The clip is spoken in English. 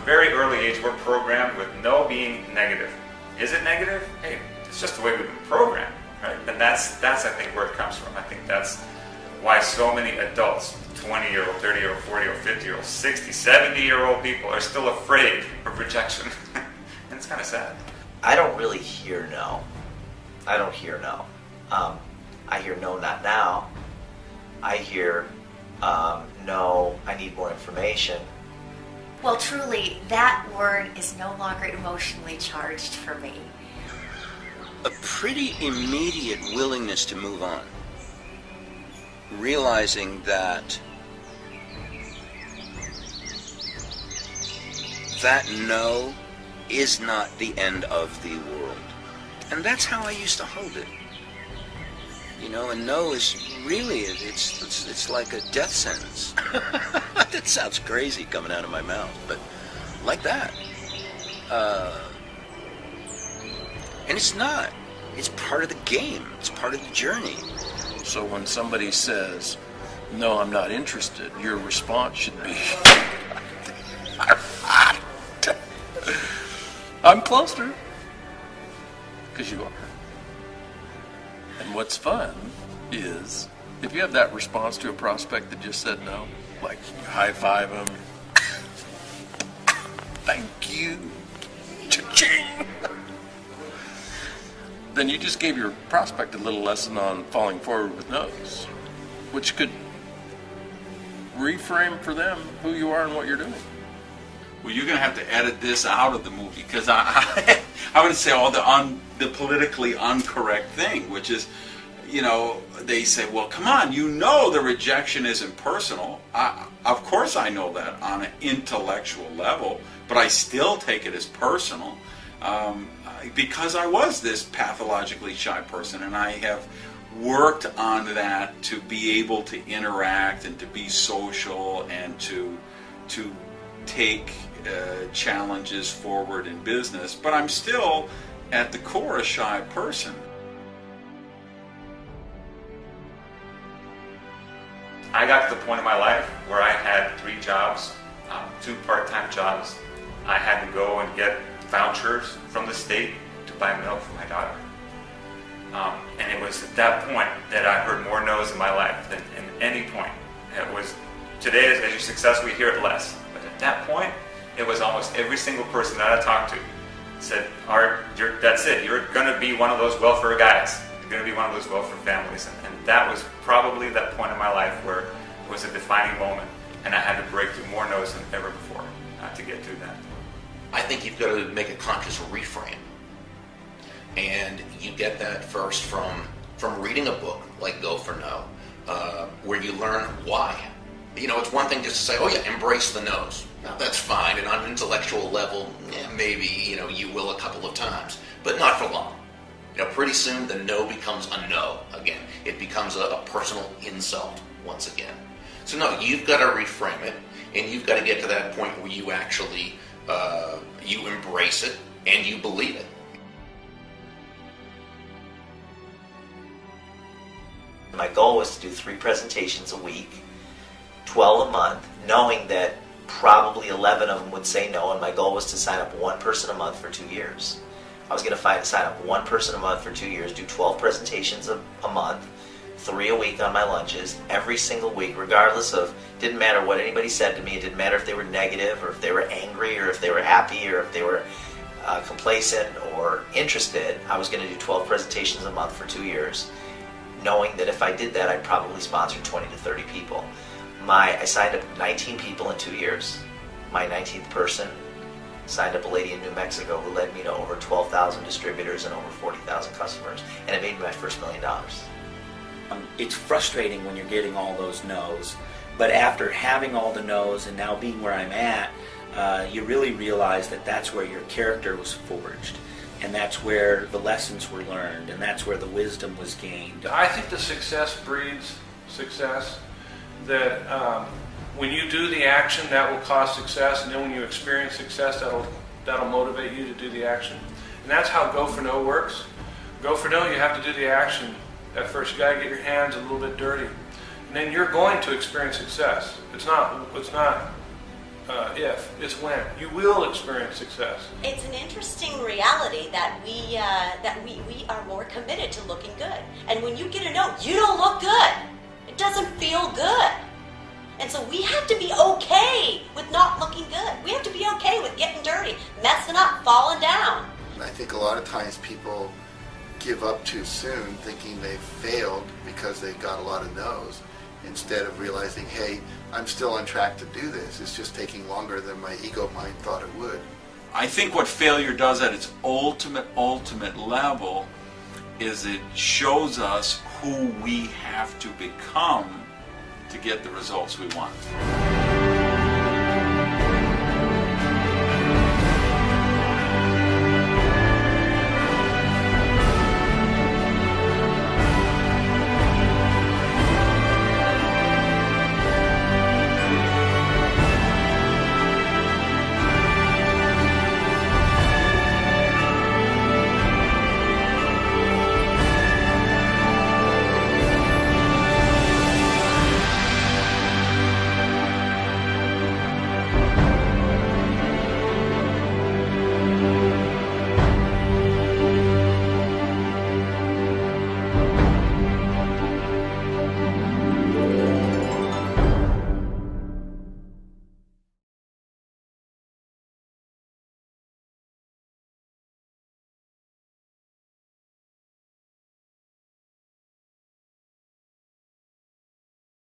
very early age, we're programmed with no being negative. Is it negative? Hey, it's just the way we've been programmed, right? And that's I think where it comes from. I think that's why so many adults, 20-year-old, 30-year-old, 40-year-old, 50-year-old, 60, 70-year-old people are still afraid of rejection. And it's kind of sad. I don't really hear no. I don't hear no. I hear no, not now. I hear no, I need more information. Well, truly, that word is no longer emotionally charged for me. A pretty immediate willingness to move on. Realizing that no is not the end of the world. And that's how I used to hold it. You know, and no is really, it's like a death sentence. That sounds crazy coming out of my mouth, but like that. And it's not. It's part of the game. It's part of the journey. So when somebody says, no, I'm not interested, your response should be, I'm closer. Because you are. And what's fun is, if you have that response to a prospect that just said no, like you high-five them, thank you, cha-ching, then you just gave your prospect a little lesson on falling forward with no's, which could reframe for them who you are and what you're doing. Well, you're going to have to edit this out of the movie, because I would say all the politically incorrect thing, which is, you know, they say, well, come on, you know the rejection isn't personal. Of course I know that on an intellectual level, but I still take it as personal because I was this pathologically shy person, and I have worked on that to be able to interact and to be social and to take challenges forward in business, but I'm still at the core a shy person. I got to the point in my life where I had 3 jobs, 2 part-time jobs. I had to go and get vouchers from the state to buy milk for my daughter. And it was at that point that I heard more no's in my life than in any point. It was, today as you're successful, you hear it less. But at that point, it was almost every single person that I talked to said, Art, that's it. You're going to be one of those welfare guys. You're going to be one of those welfare families. And that was probably that point in my life where it was a defining moment. And I had to break through more no's than ever before to get through that. I think you've got to make a conscious reframe. And you get that first from reading a book like Go for No, where you learn why. You know, it's one thing just to say, oh yeah, embrace the no's. Now that's fine, and on an intellectual level, maybe, you know, you will a couple of times, but not for long. You know, pretty soon the no becomes a no again. It becomes a personal insult once again. So no, you've got to reframe it, and you've got to get to that point where you actually, you embrace it, and you believe it. My goal was to do 3 presentations a week, 12 a month, knowing that probably 11 of them would say no, and my goal was to sign up 1 person a month for 2 years. I was going to sign up 1 person a month for 2 years, do 12 presentations a month, 3 a week on my lunches, every single week, regardless of, didn't matter what anybody said to me, it didn't matter if they were negative, or if they were angry, or if they were happy, or if they were complacent or interested. I was going to do 12 presentations a month for 2 years, knowing that if I did that, I'd probably sponsor 20 to 30 people. I signed up 19 people in 2 years. My 19th person signed up a lady in New Mexico who led me to over 12,000 distributors and over 40,000 customers, and it made me my first $1 million. It's frustrating when you're getting all those no's, but after having all the no's and now being where I'm at, you really realize that that's where your character was forged, and that's where the lessons were learned, and that's where the wisdom was gained. I think the success breeds success, that when you do the action, that will cause success, and then when you experience success, that'll motivate you to do the action. And that's how Go for No works. Go for No, you have to do the action. At first, you got to get your hands a little bit dirty, and then you're going to experience success. It's not if, it's when. You will experience success. It's an interesting reality that we are more committed to looking good. And when you get a no, you don't look good. It doesn't feel good. And so we have to be okay with not looking good. We have to be okay with getting dirty, messing up, falling down. I think a lot of times people give up too soon thinking they've failed because they got a lot of no's, instead of realizing, hey, I'm still on track to do this. It's just taking longer than my ego mind thought it would. I think what failure does at its ultimate level is it shows us who we have to become to get the results we want.